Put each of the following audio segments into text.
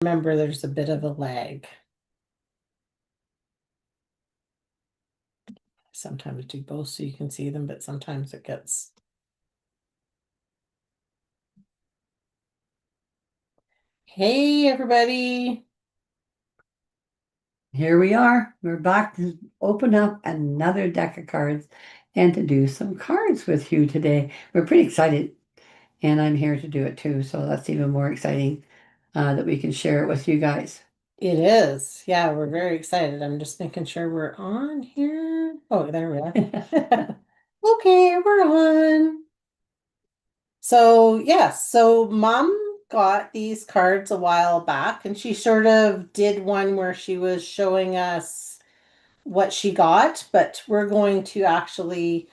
Remember, there's a bit of a lag. Sometimes do both so you can see them, but sometimes it gets. Hey, everybody. Here we are. We're back to open up another deck of cards and to do some cards with you today. We're pretty excited, and I'm here to do it too. So that's even more exciting that we can share it with you guys. It is. Yeah, we're very excited. I'm just making sure we're on here. Oh, there we are. Okay, we're on. So, yes, so Mom got these cards a while back, and she sort of did one where she was showing us what she got, but we're going to actually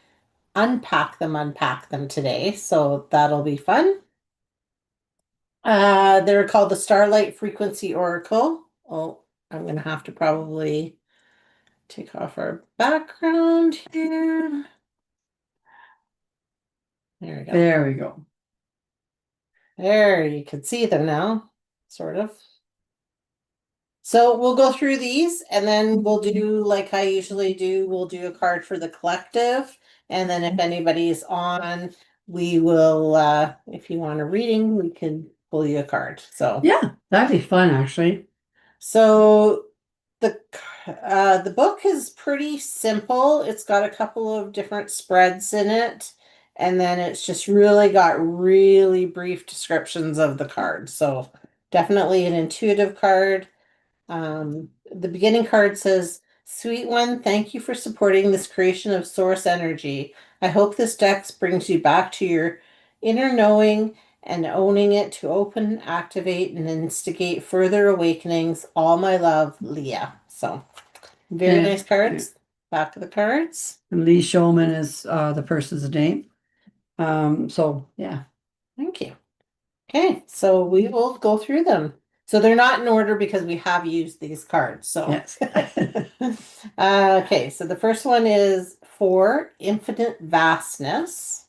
unpack them today. So that'll be fun. They're called the Starlight Frequency Oracle. Oh, I'm gonna have to probably take off our background here. There we go. There we go. There, you can see them now, sort of. So we'll go through these and then we'll do like I usually do. We'll do a card for the collective. And then if anybody's on, we will, if you want a reading, we can pull you a card. So Yeah, that'd be fun actually. So the the book is pretty simple. It's got a couple of different spreads in it, and then it's just really got really brief descriptions of the cards. So definitely an intuitive card. The beginning card says, "Sweet one, thank you for supporting this creation of source energy. I hope this deck brings you back to your inner knowing and owning it to open, activate, and instigate further awakenings. All my love, Leah." So, very Yeah, nice yeah. cards. Back of the cards. And Lee Showman is the person's name. So yeah. Thank you. Okay, so we will go through them. So they're not in order because we have used these cards. So, Yes. okay, so the first one is for infinite vastness.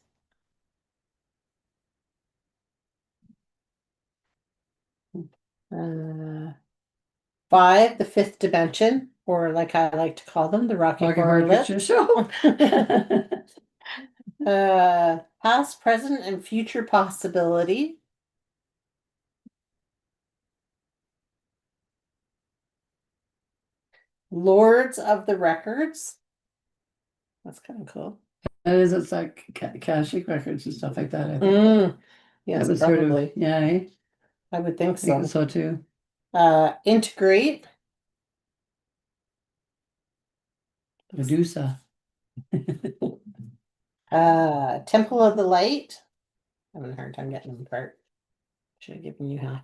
Uh, five, the fifth dimension, or like I like to call them, the Rocky Rocky Horror Horror Picture Lift. Show. Past, present, and future possibility. Lords of the Records. That's kind of cool. That is, it's like Akashic records and stuff like that, I think. Mm, That yes, was sort of, probably. yeah, I I would think think so. so too. Integrate. Medusa. Temple of the Light. I'm having a hard time getting them apart. Should have given you half.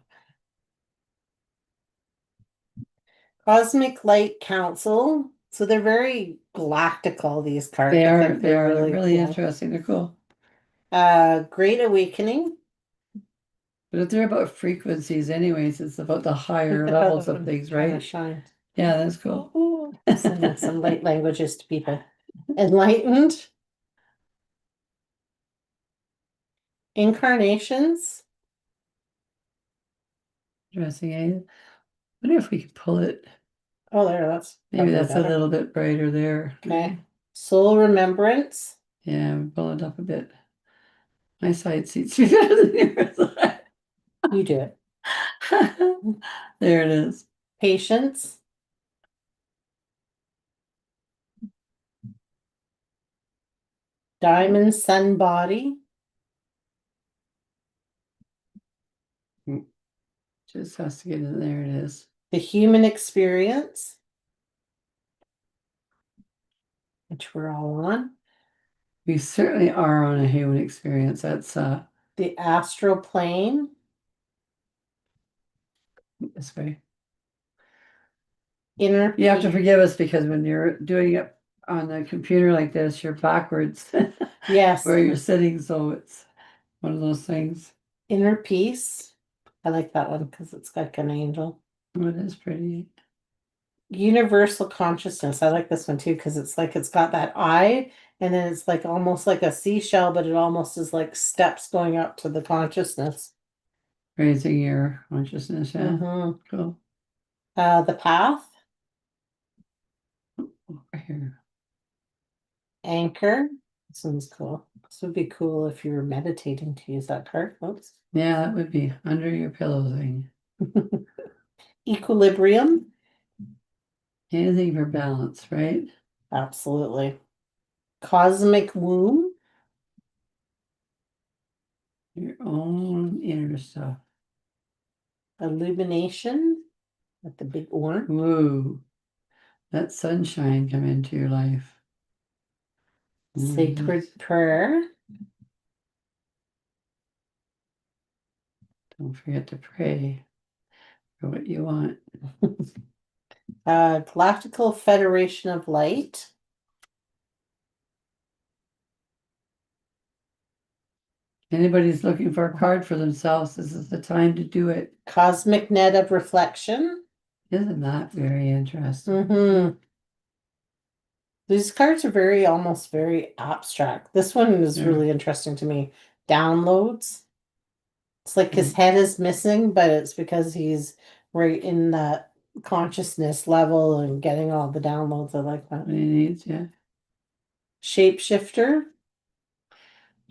Cosmic Light Council. So they're very galactical, these cards. They I are, think they they're are, they're really really cool. interesting. They're cool. Great Awakening. But if they're about frequencies anyways, it's about the higher Look at how levels that of one things, kind of right? shines. Yeah, that's cool. Ooh, sending some light languages to people. Enlightened. Incarnations. Interesting, eh? I wonder if we could pull it. Oh, there, that's Maybe probably that's a better. little bit brighter there. Okay. Soul Remembrance. Yeah, we pull it up a bit. My side seats be better than yours. You do it. There it is. Patience. Diamond Sun Body. Just has to get in there. It is. The Human Experience, which we're all on. We certainly are on a human experience. That's The Astral Plane. this way. Inner You have to Peace. forgive us because when you're doing it on the computer like this, you're backwards Yes, where you're sitting. So it's one of those things. Inner Peace. I like that one because it's like an angel. Oh, it is pretty. Universal Consciousness. I like this one too because it's like it's got that eye and then it's like almost like a seashell, but it almost is like steps going up to the consciousness. Raising your consciousness, yeah. Mm-hmm. Cool. The path, Over here. anchor. This one's cool. This would be cool if you were meditating to use that card, folks. Yeah, that would be under your pillow thing. Equilibrium. Anything for balance, right? Absolutely. Cosmic womb. Your own inner stuff. Illumination. With the big orange. Whoa. Let sunshine come into your life. Sacred prayer. Don't forget to pray for what you want. Galactical Federation of Light. Anybody's looking for a card for themselves, this is the time to do it. Cosmic Net of Reflection. Isn't that very interesting? Mm-hmm. These cards are almost very abstract. This one is Yeah. really interesting to me. Downloads. It's like his Mm. head is missing, but it's because he's right in that consciousness level and getting all the downloads. I like that. What he needs, yeah. Shapeshifter.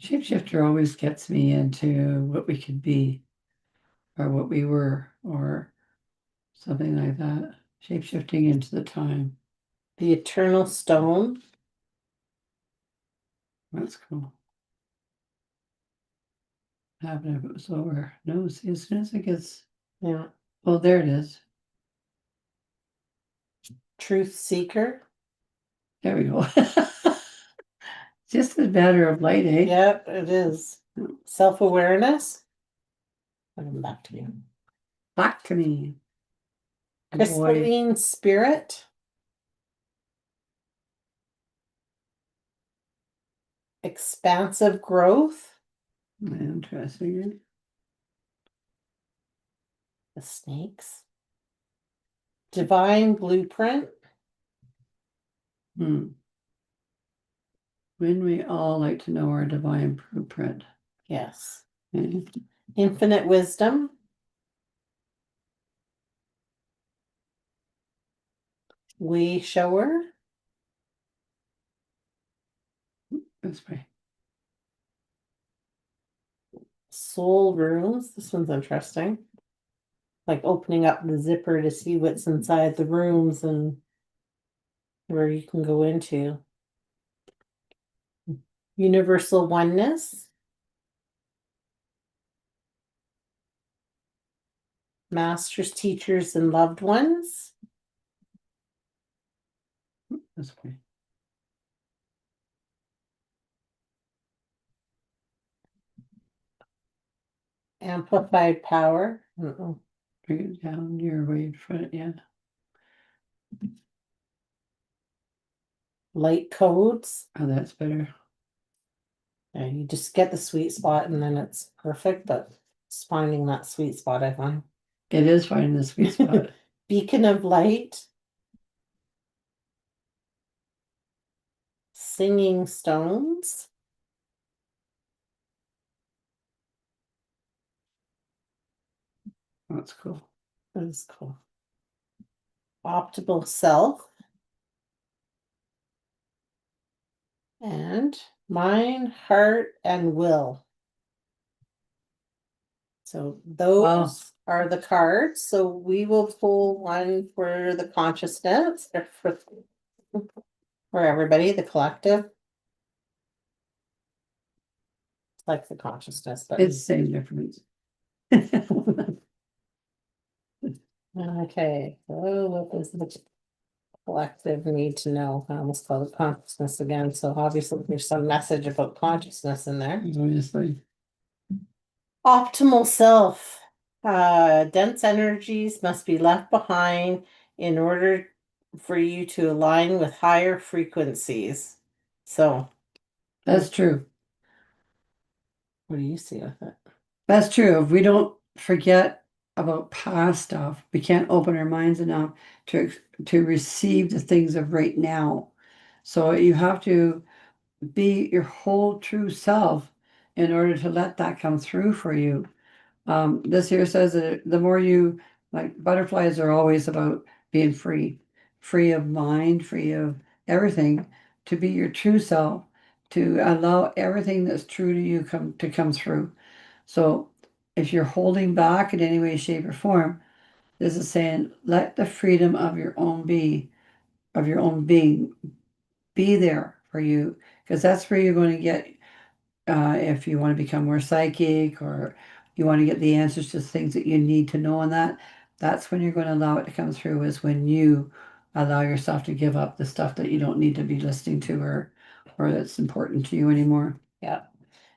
Shapeshifter always gets me into what we could be, or what we were, or something like that. Shapeshifting into the time. The Eternal Stone. That's cool. Happen if it was over. No, see, as soon as it gets, Yeah. oh, there it is. Truth Seeker. There we go. Just a matter of light, eh? Yep, it is. Self-awareness. Come back to you. Back to me. Boy, Crystalline Spirit. Expansive Growth. interesting. The snakes. Divine Blueprint. Hmm. Wouldn't we all like to know our divine blueprint? Yes. Eh? Infinite Wisdom. Way Shower. This way. Soul Rooms. This one's interesting. Like opening up the zipper to see what's inside the rooms and where you can go into. Universal Oneness. Masters, Teachers, and Loved Ones. This way. Amplified Power. Uh-oh. Bring it down your way in front, yeah. Light Codes. Oh, that's better. Yeah, you just get the sweet spot and then it's perfect, but it's finding that sweet spot, I find. It is finding the sweet spot. Beacon of Light. Singing Stones. That's cool. That is cool. Optimal Self. And Mind, Heart, and Will. So those Wow. are the cards. So we will pull one for the consciousness or for everybody, the collective. It's like the consciousness, but It's the same difference. okay. So what does the collective need to know? I almost call it consciousness again. So obviously there's some message about consciousness in there. Obviously. Optimal self. Dense energies must be left behind in order for you to align with higher frequencies. So, That's true. what do you see with it? That's true. If we don't forget about past stuff, we can't open our minds enough to receive the things of right now. So you have to be your whole true self in order to let that come through for you. This here says that the more you like butterflies are always about being free, free of mind, free of everything, to be your true self, to allow everything that's true to you come through. So if you're holding back in any way, shape, or form, this is saying let the freedom of your own of your own being be there for you, because that's where you're going to get if you want to become more psychic or you want to get the answers to things that you need to know on that's when you're going to allow it to come through, is when you allow yourself to give up the stuff that you don't need to be listening to or that's important to you anymore. Yeah.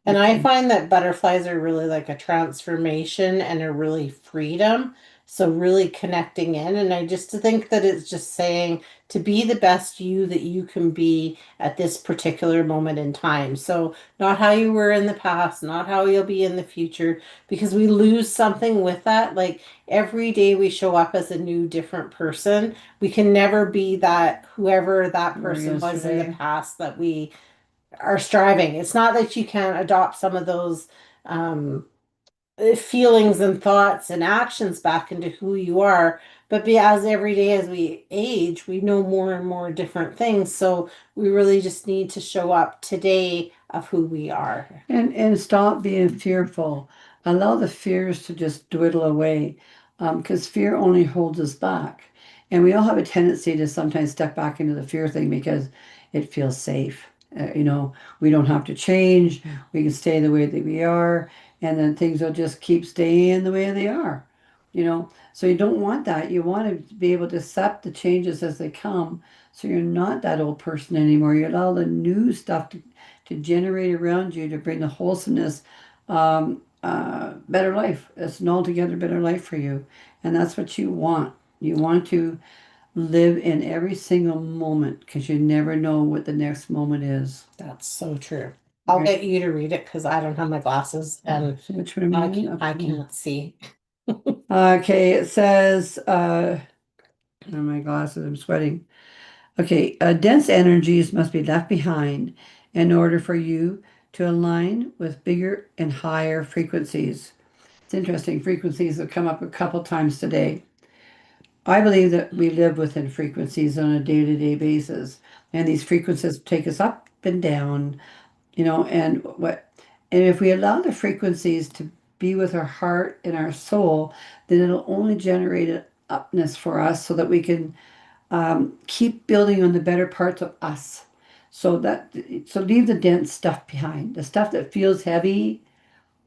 And I Okay. find that butterflies are really like a transformation and a really freedom. So really connecting in. And I just think that it's just saying to be the best you that you can be at this particular moment in time. So not how you were in the past, not how you'll be in the future, because we lose something with that. Like every day we show up as a new, different person. We can never be that whoever that You were person was in the yesterday. past that we are striving. It's not that you can't adopt some of those um, feelings and thoughts and actions back into who you are, but be as every day as we age, we know more and more different things. So we really just need to show up today of who we are. And stop being fearful. Allow the fears to just dwindle away, because fear only holds us back. And we all have a tendency to sometimes step back into the fear thing because it feels safe. We don't have to change. We can stay the way that we are, and then things will just keep staying the way they are. So you don't want that. You want to be able to accept the changes as they come. So you're not that old person anymore. You allow the new stuff to generate around you to bring the wholesomeness, better life. It's an altogether better life for you. And that's what you want. You want to live in every single moment because you never know what the next moment is. That's so true. I'll Right. get you to read it because I don't have my glasses and So which one am I in? I Okay. can't see. Okay, it says, oh, my glasses, I'm sweating. Okay, dense energies must be left behind in order for you to align with bigger and higher frequencies. It's interesting. Frequencies have come up a couple times today. I believe that we live within frequencies on a day-to-day basis, and these frequencies take us up and down, and if we allow the frequencies to be with our heart and our soul, then it'll only generate an upness for us so that we can keep building on the better parts of us. So leave the dense stuff behind. The stuff that feels heavy,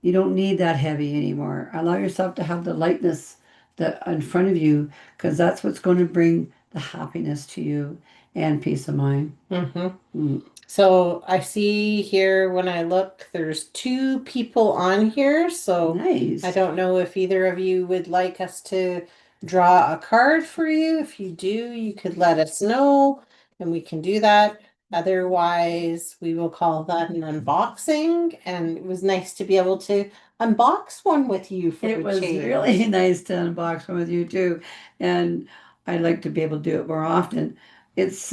you don't need that heavy anymore. Allow yourself to have the lightness that in front of you, because that's what's going to bring the happiness to you and peace of mind. hmm Mm, So I see here when I look, there's two people on here. So I nice. don't know if either of you would like us to draw a card for you. If you do, you could let us know and we can do that. Otherwise, we will call that an unboxing. And it was nice to be able to unbox one with you for It a was really change. nice to unbox one with you too, and I'd like to be able to do it more often. It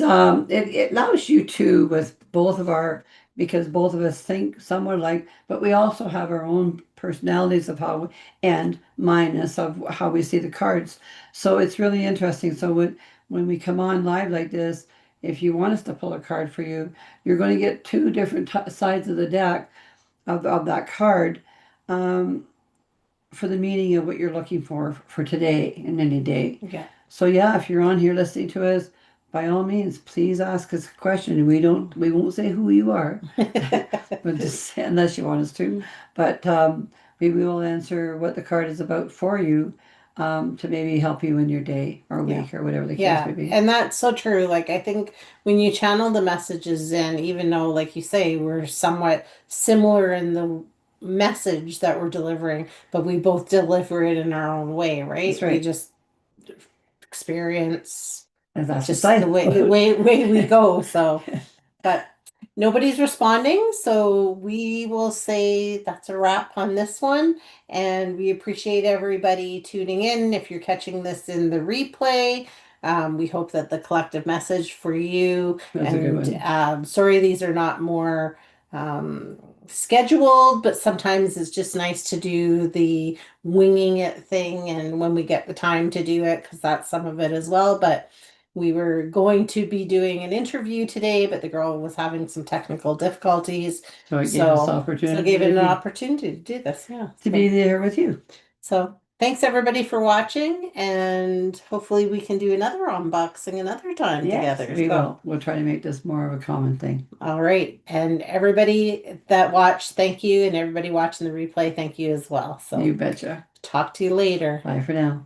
allows you to with both of our because both of us think somewhat like, but we also have our own personalities of and minus of how we see the cards. So it's really interesting. So when we come on live like this, if you want us to pull a card for you, you're going to get two different sides of the deck of that card. Um, for the meaning of what you're looking for today and any day. Yeah. So yeah, if you're on here listening to us, by all means, please ask us a question. We won't say who you are, but just unless you want us to. But we will answer what the card is about for you, to maybe help you in your day or Yeah. week or whatever the case may Yeah. be. And that's so true. Like, I think when you channel the messages in, even though, like you say, we're somewhat similar in the message that we're delivering, but we both deliver it in our own way, That's right? We right. just experience And that's just just the I. way we go. So, but nobody's responding, so we will say that's a wrap on this one. And we appreciate everybody tuning in. If you're catching this in the replay, we hope that the collective message for you That's a good and one. sorry these are not more um, scheduled, but sometimes it's just nice to do the winging it thing and when we get the time to do it, because that's some of it as well. But we were going to be doing an interview today, but the girl was having some technical difficulties. So it gave us So opportunity gave it an opportunity to do this. Yeah. to be there with you. So thanks everybody for watching, and hopefully we can do another unboxing another time Yes, together. we So, will. We'll try to make this more of a common thing. all right. And everybody that watched, thank you. And everybody watching the replay, thank you as well. You So betcha. talk to you later. Bye for now.